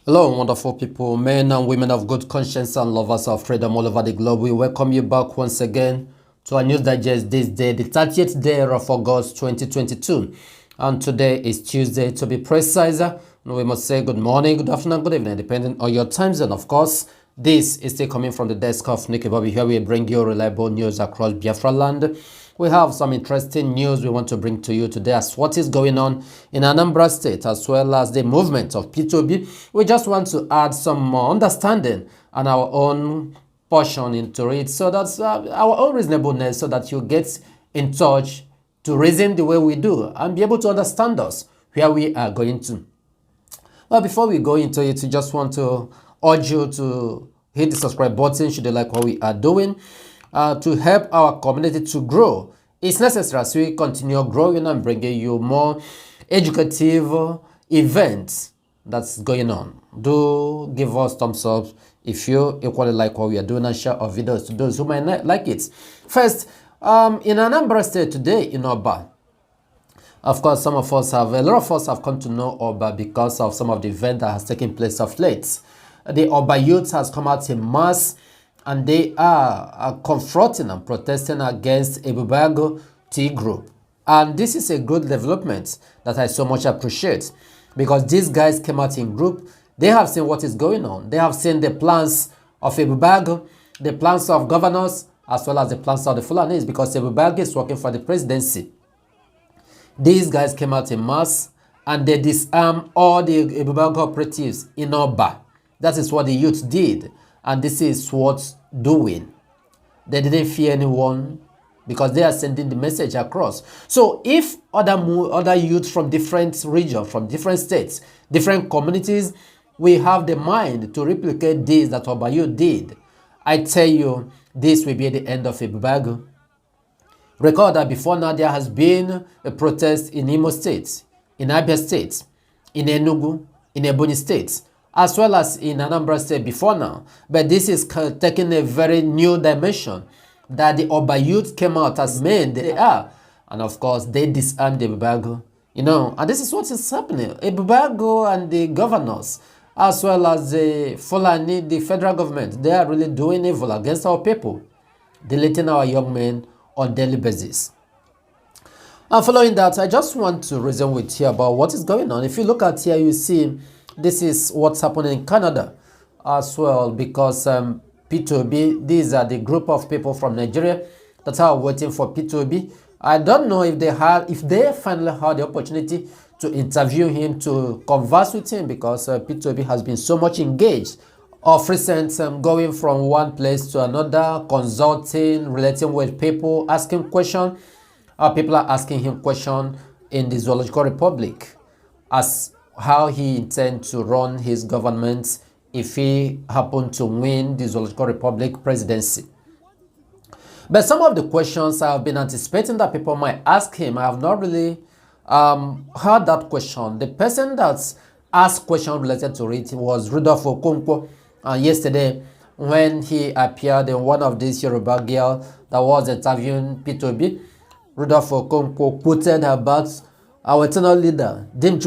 Hello, wonderful people, men and women of good conscience and lovers of freedom all over the globe. We welcome you back once again to our news digest this day, the 30th day of August 2022. And today is Tuesday, to be precise. We must say good morning, good afternoon, good evening, depending on your time zone. Of course, this is still coming from the desk of Nicky Bobby. Here we bring you reliable news across Biafran land. We have some interesting news we want to bring to you today as what is going on in Anambra State as well as the movement of P2B. We just want to add some more understanding and our own portion into it so that's our own reasonableness so that you get in touch to reason the way we do and be able to understand us where we are going to. Well, before we go into it, we just want to urge you to hit the subscribe button should you like what we are doing. To help our community to grow. It's necessary as we continue growing and bringing you more educative events that's going on. Do give us thumbs up if you equally like what we are doing and share our videos to those who might not like it. First, in Anambra State today in Oba, of course, a lot of us have come to know Oba because of some of the events that has taken place of late. The Oba youth has come out in mass and they are confronting and protesting against Ebubeagu Tea Group. And this is a good development that I so much appreciate because these guys came out in group. They have seen what is going on. They have seen the plans of Ebubeagu, the plans of governors, as well as the plans of the Fulanis because Ebubeagu is working for the presidency. These guys came out in mass and they disarmed all the Ebubeagu operatives in Oba. That is what the youth did. And this is what's doing. They didn't fear anyone because they are sending the message across. So if other youth from different regions, from different states, different communities, we have the mind to replicate this that Obayu did, I tell you, this will be the end of Ebubeagu. Recall that before now there has been a protest in Imo State, in Abia State, in Enugu, in Ebonyi State, as well as in Anambra State before now. But this is taking a very new dimension that the Oba youth came out as men they are. And of course, they disarmed Ebubeagu. And this is what is happening. Ebubeagu and the governors, as well as the Fulani, the federal government, they are really doing evil against our people, deleting our young men on daily basis. And following that, I just want to reason with you about what is going on. If you look at here, you see this is what's happening in Canada as well because P2B, these are the group of people from Nigeria that are waiting for P2B. I don't know if they finally had the opportunity to interview him, to converse with him because P2B has been so much engaged of recent, going from one place to another, consulting, relating with people, asking questions. People are asking him questions in the Zoological Republic as how he intends to run his government if he happened to win the Zoological Republic presidency. But some of the questions I have been anticipating that people might ask him, I have not really heard that question. The person that asked question related to it was Rudolph Okonkwo yesterday when he appeared in one of these Yoruba girls that was interviewing P2B. Rudolph Okonkwo quoted about our eternal leader, when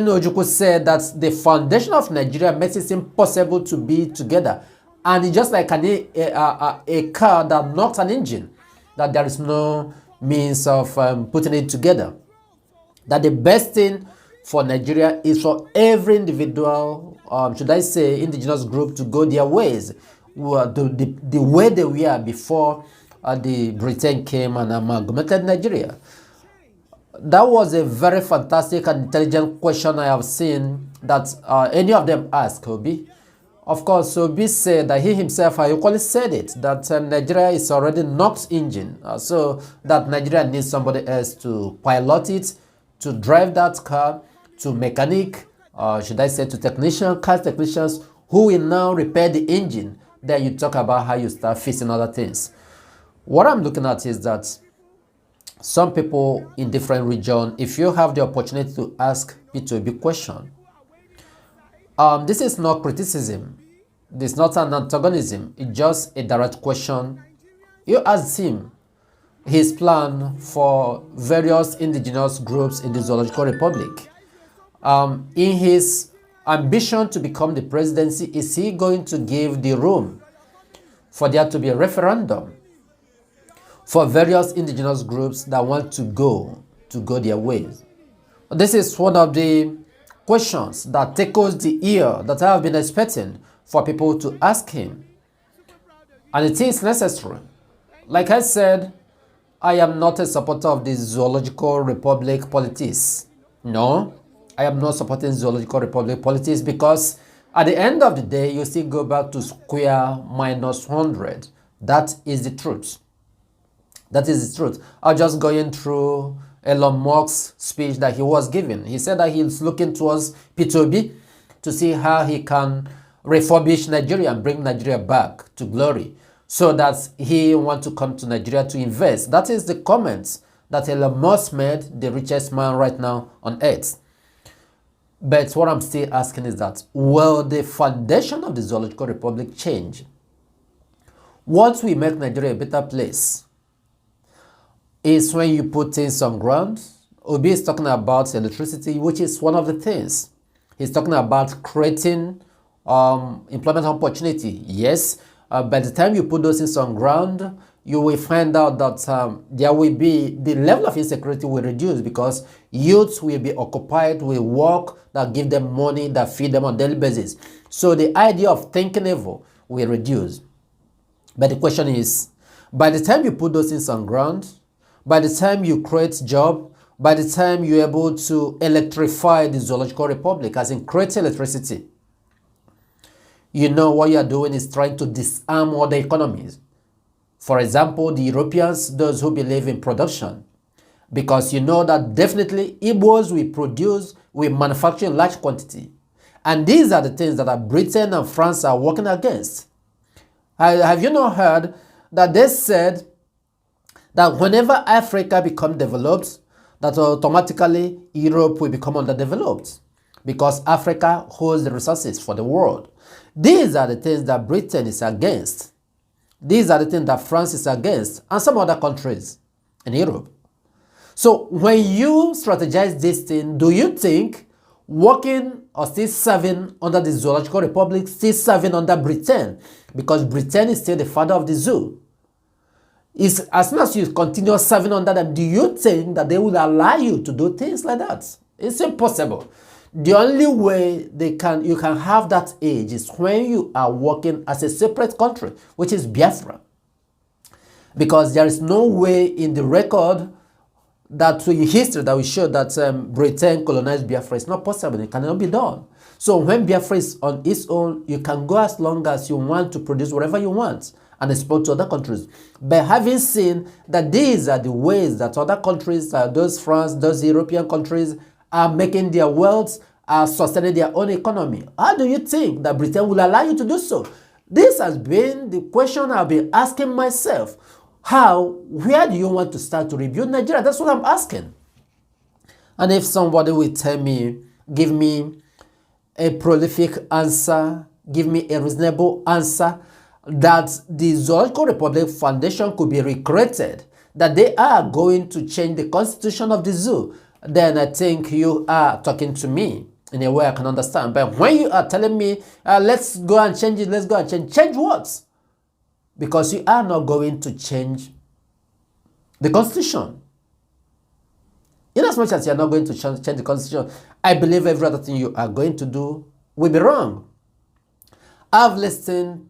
Ojukwu said that the foundation of Nigeria makes it impossible to be together. And it's just like a car that knocks an engine, that there is no means of putting it together. That the best thing for Nigeria is for every individual, should I say, indigenous group to go their ways, the way they were before the Britain came and amalgamated Nigeria. That was a very fantastic and intelligent question I have seen that any of them asked Obi. Of course, Obi said that he himself equally said it, that Nigeria is already knocked engine, so that Nigeria needs somebody else to pilot it, to drive that car, to mechanic, should I say to car technicians who will now repair the engine. Then you talk about how you start fixing other things. What I'm looking at is that some people in different regions, if you have the opportunity to ask P2B question, this is not criticism. This is not an antagonism. It's just a direct question. You ask him his plan for various indigenous groups in the Zoological Republic. In his ambition to become the presidency, is he going to give the room for there to be a referendum for various indigenous groups that want to go their ways? This is one of the questions that tickles the ear that I have been expecting for people to ask him. And it is necessary. Like I said, I am not a supporter of the zoological republic politics. No, I am not supporting zoological republic politics because at the end of the day, you still go back to square minus 100. That is the truth. That is the truth. I'm just going through Elon Musk's speech that he was giving. He said that he's looking towards P2B to see how he can refurbish Nigeria and bring Nigeria back to glory, so that he wants to come to Nigeria to invest. That is the comments that Elon Musk made, the richest man right now on earth. But what I'm still asking is that, will the foundation of the Zoological Republic change? What will make Nigeria a better place is when you put things on ground. Obi is talking about electricity, which is one of the things. He's talking about creating employment opportunity. Yes, by the time you put those things on ground, you will find out that there will be, the level of insecurity will reduce because youth will be occupied with work that give them money, that feed them on a daily basis. So the idea of thinking evil will reduce. But the question is, by the time you put those things on ground, by the time you create job, by the time you're able to electrify the Zoological Republic, as in create electricity, you know what you are doing is trying to disarm other economies. For example, the Europeans, those who believe in production, because you know that definitely Igbos will produce, will manufacture in large quantity. And these are the things that Britain and France are working against. Have you not heard that they said that whenever Africa becomes developed, that automatically Europe will become underdeveloped because Africa holds the resources for the world? These are the things that Britain is against. These are the things that France is against, and some other countries in Europe. So when you strategize this thing, do you think working or still serving under the Zoological Republic, still serving under Britain, because Britain is still the father of the zoo, is as soon as you continue serving under them, do you think that they will allow you to do things like that? It's impossible. The only way you can have that age is when you are working as a separate country, which is Biafran. Because there is no way in the record that in history that will show that Britain colonized Biafra. It's not possible. It cannot be done. So when Biafra is on its own, you can go as long as you want to produce whatever you want and export to other countries. But having seen that these are the ways that other countries, those France, those European countries, are making their wealth, are sustaining their own economy, how do you think that Britain will allow you to do so? This has been the question I've been asking myself. Where do you want to start to rebuild Nigeria? That's what I'm asking. And if somebody will tell me, give me a prolific answer, give me a reasonable answer, that the Zoological Republic Foundation could be recreated, that they are going to change the constitution of the zoo, then I think you are talking to me in a way I can understand. But when you are telling me, let's go and change it, let's go and change what? Because you are not going to change the constitution. In as much as you are not going to change the constitution, I believe every other thing you are going to do will be wrong. I've listened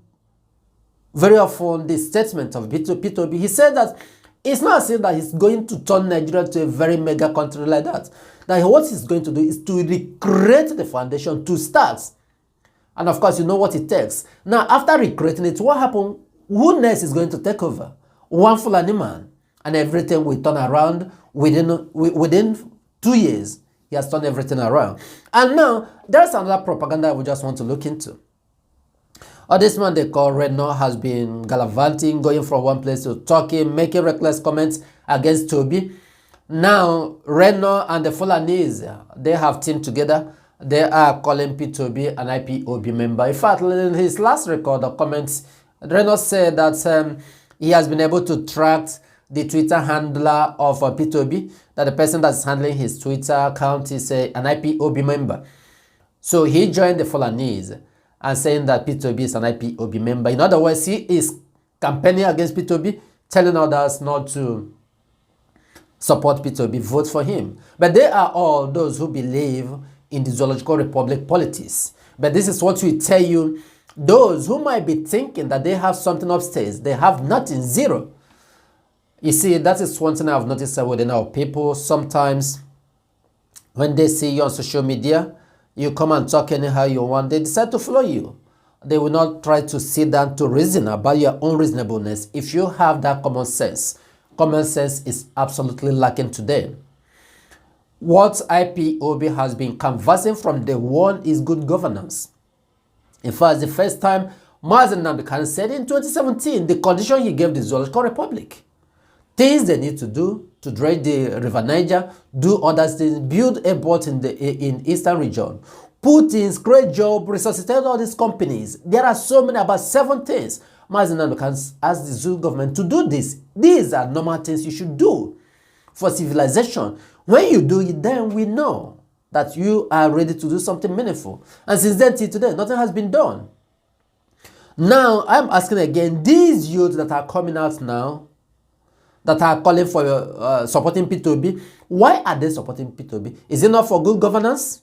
very often the statement of P2B. He said that it's not saying that he's going to turn Nigeria to a very mega country like that. That what he's going to do is to recreate the foundation to start. And of course, you know what it takes. Now, after recreating it, what happened? Who next is going to take over? One Fulani man. And everything will turn around within 2 years. He has turned everything around. And now, there's another propaganda we just want to look into. This man they call Reno has been gallivanting, going from one place to talking, making reckless comments against Toby. Now, Reno and the Fulanese, they have teamed together. They are calling P2B an IPOB member. In fact, in his last record of comments, Reno said that he has been able to track the Twitter handler of P2B, that the person that's handling his Twitter account is an IPOB member. So he joined the Fulanese and saying that P2B is an IPOB member. In other words, he is campaigning against P2B, telling others not to support P2B, vote for him. But they are all those who believe in the Zoological Republic politics. But this is what we tell you, those who might be thinking that they have something upstairs, they have nothing, zero. You see, that is one thing I've noticed within our people. Sometimes when they see you on social media, you come and talk anyhow you want, they decide to follow you. They will not try to sit down to reason about your own reasonableness. If you have that common sense is absolutely lacking today. What IPOB has been canvassing from day one is good governance. In fact, the first time Mazen Namdekan said in 2017, the condition he gave the Zoological Republic, things they need to do to dredge the River Niger, do other things, build airports in Eastern region, put in great job, resuscitate all these companies. There are so many, about 7 things. Mazen Namdekan asked the Zoo government to do this. These are normal things you should do for civilization. When you do it, then we know that you are ready to do something meaningful. And since then till today, nothing has been done. Now, I'm asking again, these youths that are coming out now, that are calling for supporting P2B, why are they supporting P2B? Is it not for good governance?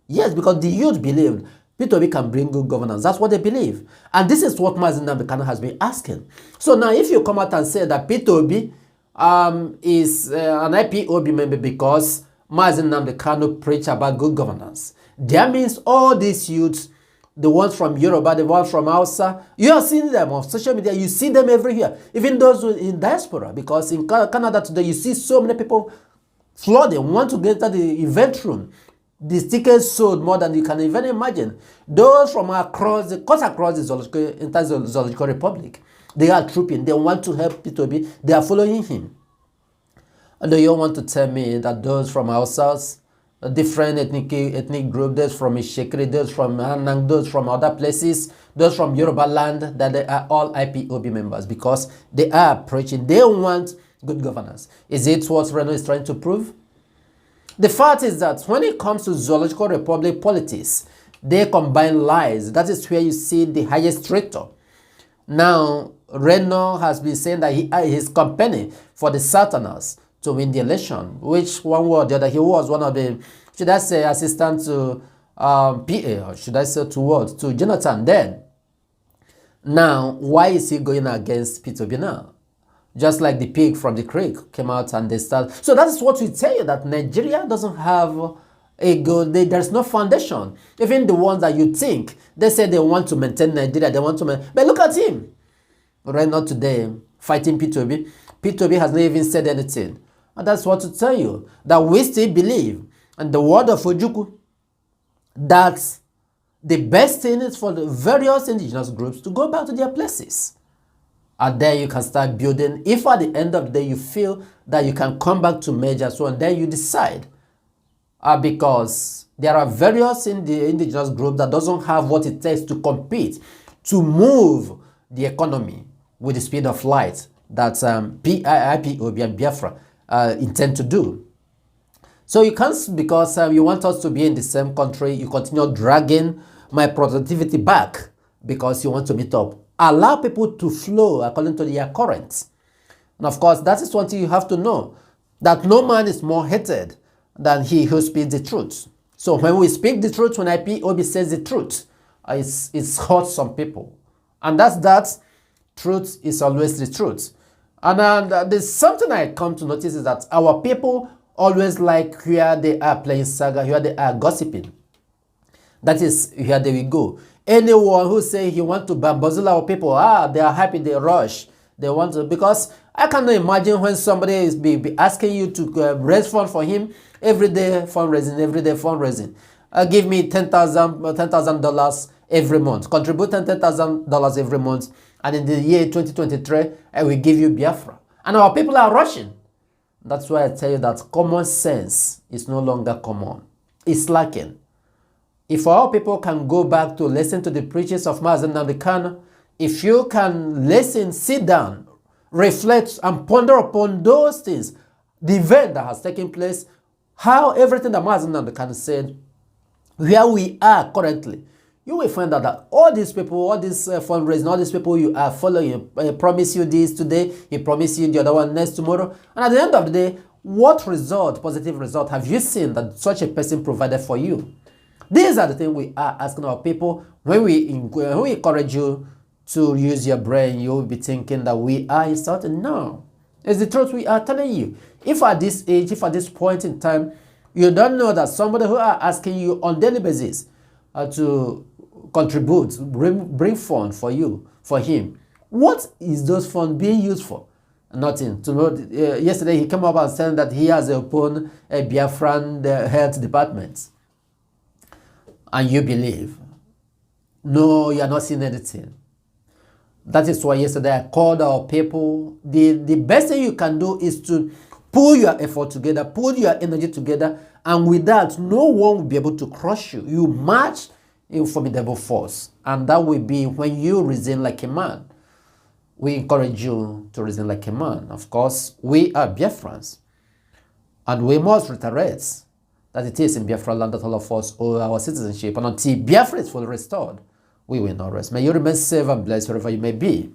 Yes, because the youth believed P2B can bring good governance. That's what they believe. And this is what Mazen Namdekan has been asking. So now if you come out and say that P2B is an IPOB member because Mazen Namdekan preach about good governance, that means all these youths, the ones from Yoruba, the ones from Hausa, you are seeing them on social media, you see them everywhere, even those in diaspora, because in Canada today, you see so many people flooding, want to get into the event room. The tickets sold more than you can even imagine. Those from across the Zoological Republic, they are trooping, they want to help P2B, they are following him. And do you want to tell me that those from Hausa, different ethnic group, those from Ishekri, those from Anang, those from other places, those from Yoruba land, that they are all IPOB members because they are preaching, they want good governance? Is it what Reno is trying to prove? The fact is that when it comes to Zoological Republic politics, they combine lies. That is where you see the highest traitor. Now, Reno has been saying that he is campaigning for the Southerners to win the election, which one way or the other, he was one of the, should I say, assistant to PA, or should I say to Jonathan then. Now, why is he going against P2B now? Just like the pig from the creek came out and they started. So that is what we tell you, that Nigeria doesn't have a good, there's no foundation. Even the ones that you think, they say they want to maintain Nigeria, they want to maintain, but look at him. Right now today, fighting P2B. P2B has not even said anything. And that's what to tell you, that we still believe, and the word of Ojukwu, that the best thing is for the various indigenous groups to go back to their places. And then you can start building. If at the end of the day you feel that you can come back to major, so and then you decide. Because there are various in the indigenous groups that doesn't have what it takes to compete, to move the economy with the speed of light that IPOB and Biafran intend to do. So you can't, because you want us to be in the same country, you continue dragging my productivity back because you want to meet up. Allow people to flow according to their currents. And of course, that is one thing you have to know, that no man is more hated than he who speaks the truth. So when we speak the truth, when IPOB says the truth, it's hurts some people. And that's that. Truth is always the truth. And there's something I come to notice is that our people always like where they are playing saga, where they are gossiping. That is where they will go. Anyone who say he want to bamboozle our people, they are happy, they rush. They want to, because I cannot imagine when somebody is be asking you to raise funds for him, every day fundraising. Give me $10,000 every month. Contribute $10,000 every month. And in the year 2023, I will give you Biafra. And our people are rushing. That's why I tell you that common sense is no longer common. It's lacking. If our people can go back to listen to the preachings of Mazen Namdekan, if you can listen, sit down, reflect and ponder upon those things, the event that has taken place, how everything that Mazi Nnamdi Kanu said, where we are currently, you will find out that all these people, all this fundraising, all these people you are following, promise you this today, he promise you the other one next tomorrow, and at the end of the day, what result, positive result, have you seen that such a person provided for you? These are the things we are asking our people. When we encourage you to use your brain, you will be thinking that we are insulting. No. It's the truth we are telling you. If at this age, if at this point in time, you don't know that somebody who are asking you on daily basis to contribute, bring funds for you, for him, what is those funds being used for? Nothing. To know, yesterday he came up and said that he has opened a Biafran health department. And you believe. No, you are not seeing anything. That is why yesterday I called our people. The best thing you can do is to pull your effort together, pull your energy together, and with that, no one will be able to crush you. You march in formidable force, and that will be when you reason like a man. We encourage you to reason like a man. Of course, we are Biafrans, and we must reiterate that it is in Biafra land that all of us owe our citizenship, and until Biafra is fully restored, we will not rest. May you remain safe and blessed wherever you may be.